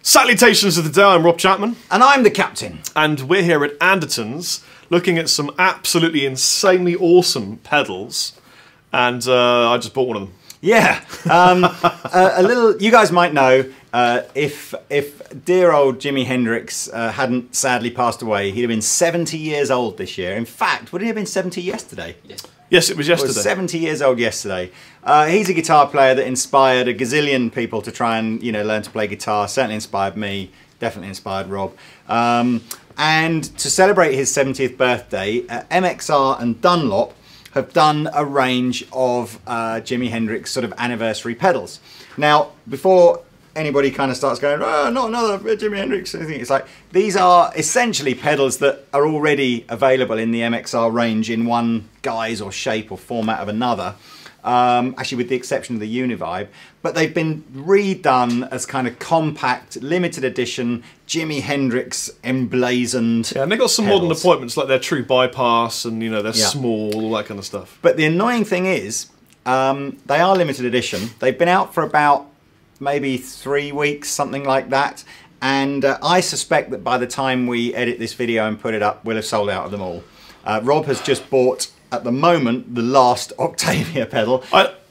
Salutations of the day, I'm Rob Chapman. And I'm the captain. And we're here at Andertons looking at some absolutely insanely awesome pedals. And I just bought one of them. Yeah. A little, you guys might know, if dear old Jimi Hendrix hadn't sadly passed away, he'd have been 70 years old this year. In fact, would he have been 70 yesterday? Yes, it was yesterday. He was 70 years old yesterday. He's a guitar player that inspired a gazillion people to try and learn to play guitar. Certainly inspired me. Definitely inspired Rob. And to celebrate his 70th birthday, MXR and Dunlop have done a range of Jimi Hendrix sort of anniversary pedals. Now, before anybody kind of starts going, oh, not another Jimi Hendrix, it's like, these are essentially pedals that are already available in the MXR range in one guise or shape or format of another. Actually with the exception of the Univibe, but they've been redone as kind of compact, limited edition, Jimi Hendrix emblazoned. Yeah, and they've got some pedals. modern appointments like their true bypass and they're small, all that kind of stuff. But the annoying thing is, they are limited edition. They've been out for about maybe 3 weeks, something like that. And I suspect that by the time we edit this video and put it up, we'll have sold out of them all. Rob has just bought, at the moment, the last Octavio pedal.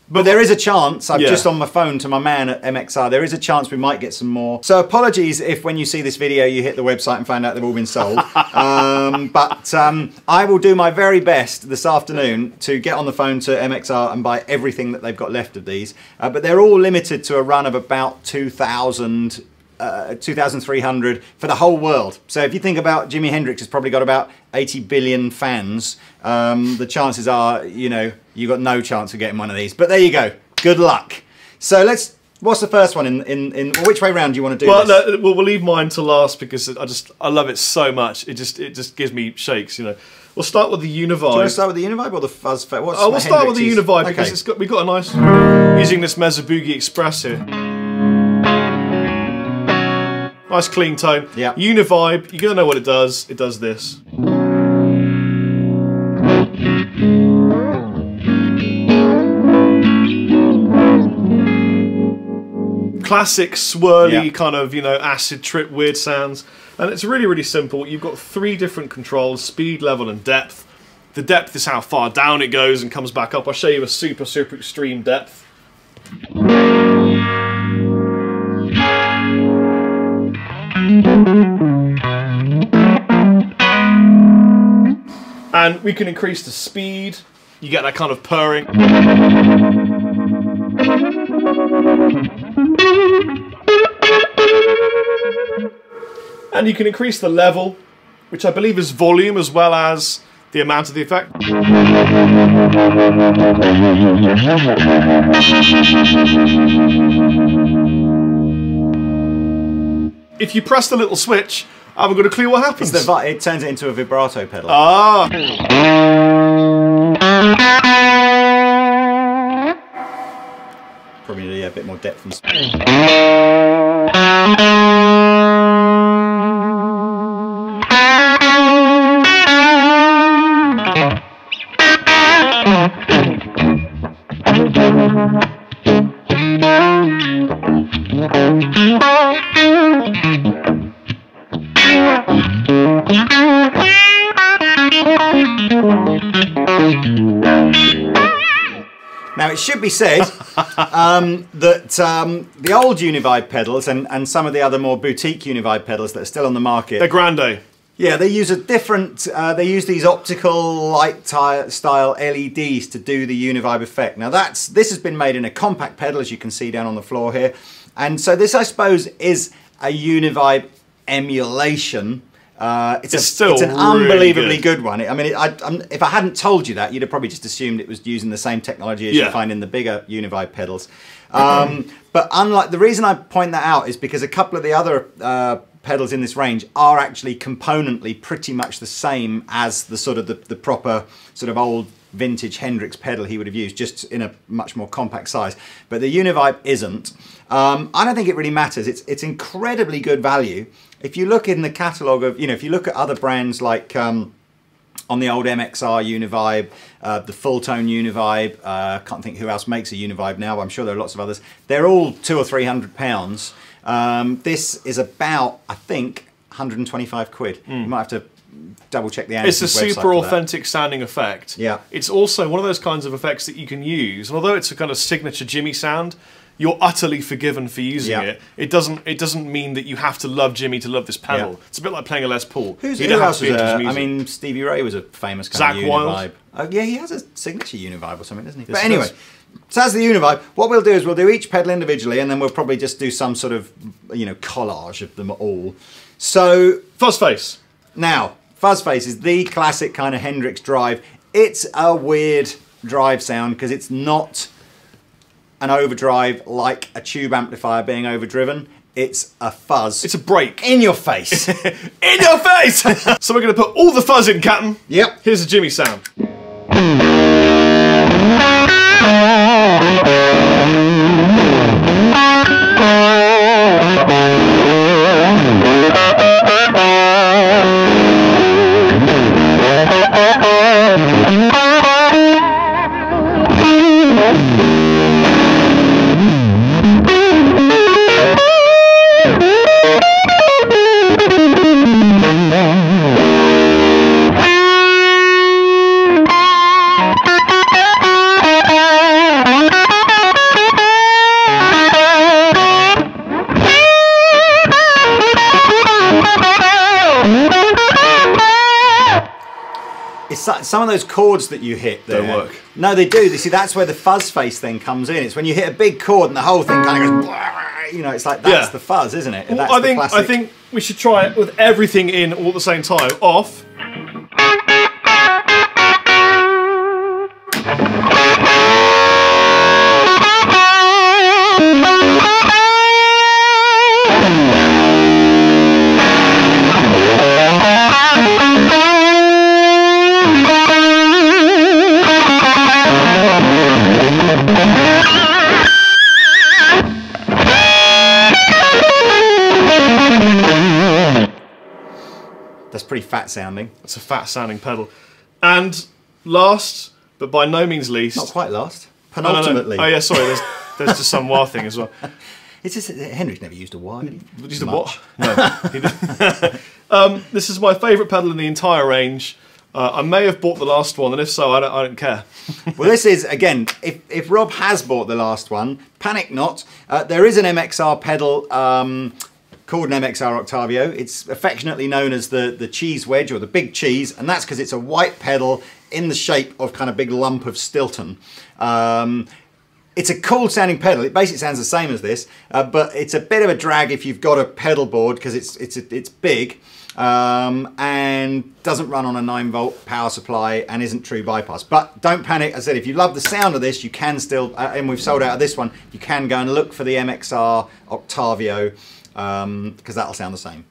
But there is a chance, I've just on my phone to my man at MXR, there is a chance we might get some more. So apologies if when you see this video you hit the website and find out they've all been sold. But I will do my very best this afternoon to get on the phone to MXR and buy everything that they've got left of these. But they're all limited to a run of about 2,000, 2,300 for the whole world. So if you think about Jimi Hendrix has probably got about 80 billion fans, the chances are, you've got no chance of getting one of these. But there you go. Good luck. So what's the first one in which way round do you want to do this? No, we'll leave mine to last because I love it so much. It just gives me shakes, We'll start with the Univibe. Do you want to start with the Univibe or the Fuzz Face? We'll start with the Univibe because we've got a nice, using this Mezzo Boogie Express here. Nice clean tone. Yeah. Univibe, you're going to know what it does. It does this. Classic swirly kind of, acid trip, weird sounds. And it's really, really simple. You've got 3 different controls, speed, level, and depth. The depth is how far down it goes and comes back up. I'll show you a super, super extreme depth. And we can increase the speed. You get that kind of purring. And you can increase the level, which I believe is volume as well as the amount of the effect. If you press the little switch, I haven't got a clue what happens. It turns it into a vibrato pedal. Ah! Probably a bit more depth and speed. Now it should be said that the old Univibe pedals and some of the other more boutique Univibe pedals that are still on the market, They're grande. Yeah, they use a different, they use these optical light style LEDs to do the Univibe effect. Now this has been made in a compact pedal, as you can see down on the floor here. And so this, I suppose, is a Univibe emulation. It's an really unbelievably good one. I mean, if I hadn't told you that, you'd have probably just assumed it was using the same technology as you find in the bigger Univibe pedals. But unlike, the reason I point that out is because a couple of the other pedals in this range are actually componently pretty much the same as the sort of the proper sort of old vintage Hendrix pedal he would have used, just in a much more compact size. But the Univibe isn't. I don't think it really matters. It's incredibly good value. If you look in the catalogue of, if you look at other brands like on the old MXR Univibe, the full tone Univibe, can't think who else makes a Univibe now, but I'm sure there are lots of others. They're all £200 or £300. This is about, I think, 125 quid. You might have to double check the Andertons It's a website super for that. authentic sounding effect. Yeah. It's also one of those kinds of effects that you can use, and although it's a kind of signature Jimmy sound, you're utterly forgiven for using Yeah. it. It doesn't mean that you have to love Jimmy to love this pedal. Yeah. It's a bit like playing a Les Paul. Who you don't have else to be was into his I music. mean, Stevie Ray was a famous kind Zach of Univibe. Wild. Oh, yeah, he has a signature Univibe or something, doesn't he? Yes, But he anyway, does. so that's the Univibe. What we'll do is we'll do each pedal individually, and then we'll probably just do some sort of, collage of them all. So Fuzz Face. now, Fuzz Face is the classic kind of Hendrix drive. It's a weird drive sound because it's not an overdrive like a tube amplifier being overdriven. It's a fuzz. It's a break. in your face. In your face! So we're going to put all the fuzz in, Captain. Yep. Here's a Jimmy sound. Some of those chords that you hit there Don't work. No, they do. You see, that's where the fuzz face thing comes in. It's when you hit a big chord and the whole thing kind of goes. It's like that's the fuzz, isn't it? Well, That's I the think classic. I think we should try it with everything in all at the same time. Off. That's pretty fat sounding. It's a fat sounding pedal. And last, but by no means least. Not quite last. Oh, no, no. Penultimately. Oh yeah, sorry. There's just some wah thing as well. It's just Hendrix never used a wah. Did he? Used a Much. what? No. He didn't. This is my favourite pedal in the entire range. I may have bought the last one, and if so, I don't care. Well, this is, again, if Rob has bought the last one, panic not. There is an MXR pedal called an MXR Octavio. It's affectionately known as the cheese wedge, or the big cheese, and that's because it's a white pedal in the shape of kind of big lump of Stilton. It's a cool sounding pedal. It basically sounds the same as this, but it's a bit of a drag if you've got a pedal board because it's big. And doesn't run on a 9-volt power supply and isn't true bypass. But don't panic. As I said, if you love the sound of this, you can still, and we've sold out of this one, you can go and look for the MXR Octavio because that'll sound the same.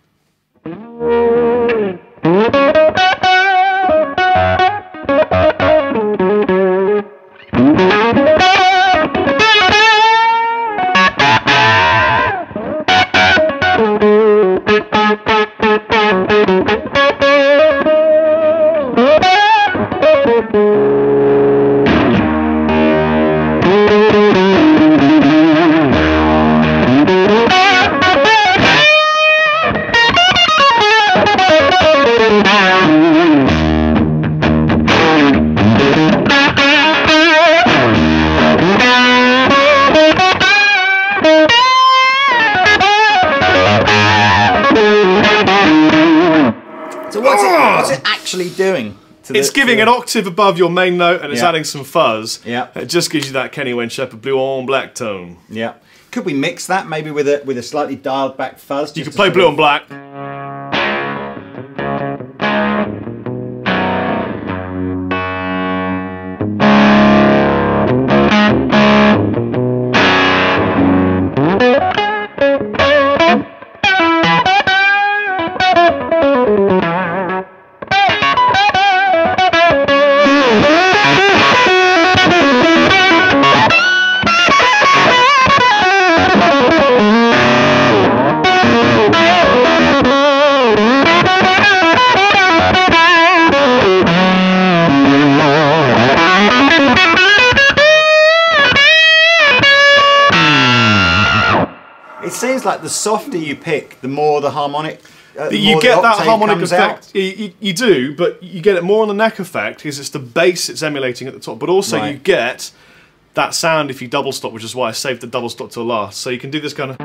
What's it actually doing? It's giving an octave above your main note, and it's adding some fuzz. Yeah. It just gives you that Kenny Wayne Shepherd blue on black tone. Yeah. Could we mix that maybe with a slightly dialed back fuzz? You could play blue on black. feels like the softer you pick, the more the harmonic. You get that harmonic effect. You do, but you get it more on the neck effect because it's the bass it's emulating at the top. But also you get that sound if you double stop, which is why I saved the double stop till last. So you can do this kind of.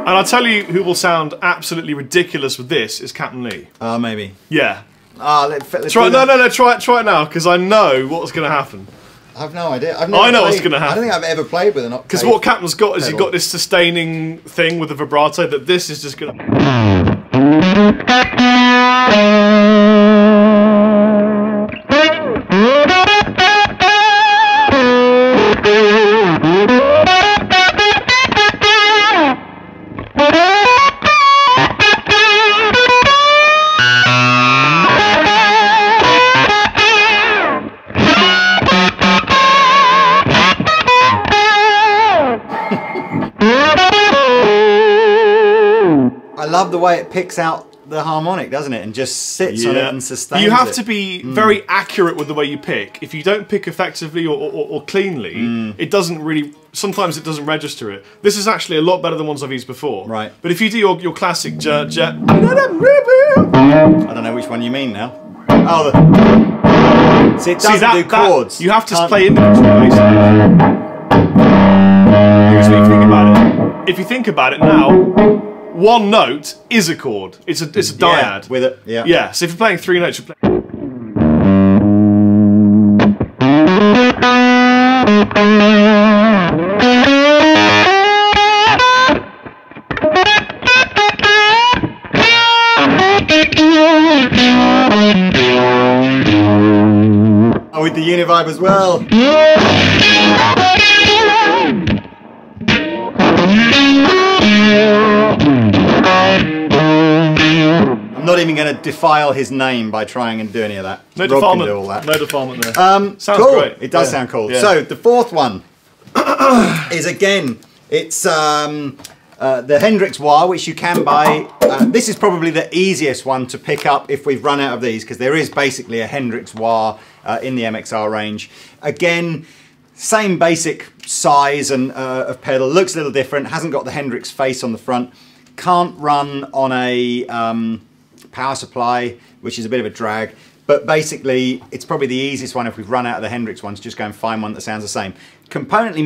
And I'll tell you who will sound absolutely ridiculous with this is Captain Lee. Maybe. Yeah. Let's try. No. Try it now because I know what's going to happen. I've no idea. I know what's going to happen. I don't think I've ever played with an octave. Because what Captain's got is you've got this sustaining thing with the vibrato that this is just going to. I love the way it picks out the harmonic, doesn't it? And just sits on it and sustains it. You have to be very accurate with the way you pick. If you don't pick effectively or cleanly, it doesn't really... Sometimes it doesn't register it. This is actually a lot better than ones I've used before. Right. But if you do your classic jet... I don't know which one you mean now. Oh, See, it doesn't do chords. You have to play individual basically. Because if you think about it, now, one note is a chord. It's a dyad. With it, Yeah, so if you're playing 3 notes, you're playing... Oh, with the Univibe as well. I'm not even going to defile his name by trying and do any of that. No Rob defilement. can do all that. No defilement there. Sounds cool. great. It does sound cool. Yeah. So the fourth one is again, it's the Hendrix wah, which you can buy. This is probably the easiest one to pick up if we've run out of these, because there is basically a Hendrix wah in the MXR range. Again, same basic size and of pedal, looks a little different, hasn't got the Hendrix face on the front, can't run on a power supply, which is a bit of a drag. But basically, it's probably the easiest one if we've run out of the Hendrix ones, just go and find one that sounds the same. Componently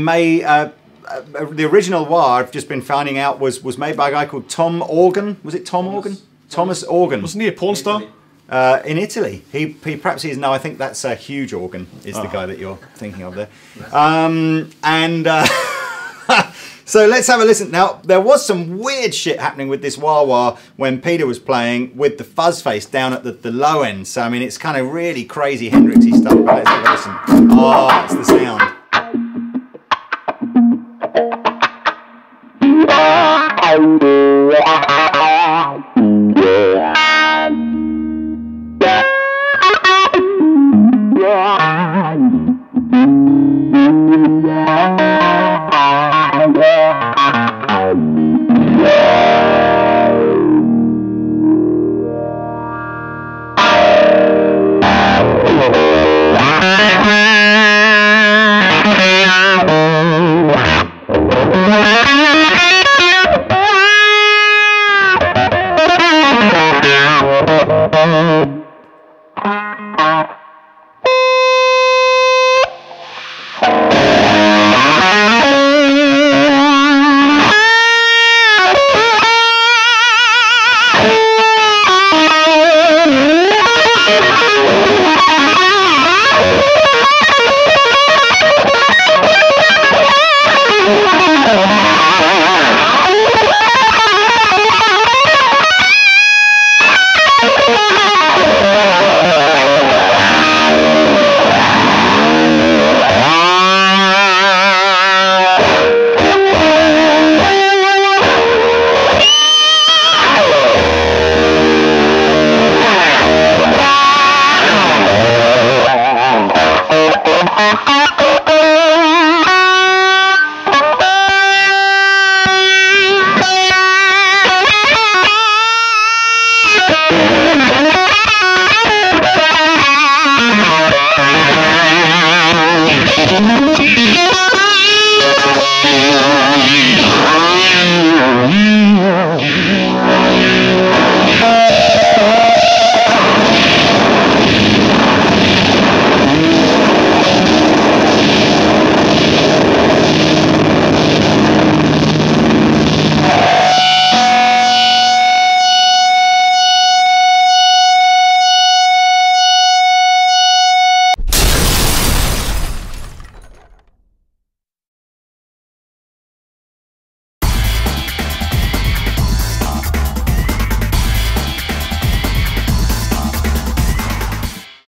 the original wah, I've just been finding out, was made by a guy called Tom Organ. Was it Tom Organ? Thomas Organ. Wasn't he a porn star? In Italy. He perhaps he is. No, I think that's a Huge Organ is the guy that you're thinking of there. So let's have a listen. Now, there was some weird shit happening with this wah-wah when Peter was playing with the Fuzz Face down at the low end. So, I mean, it's kind of really crazy Hendrixy stuff. But let's have a listen. Oh, that's the sound.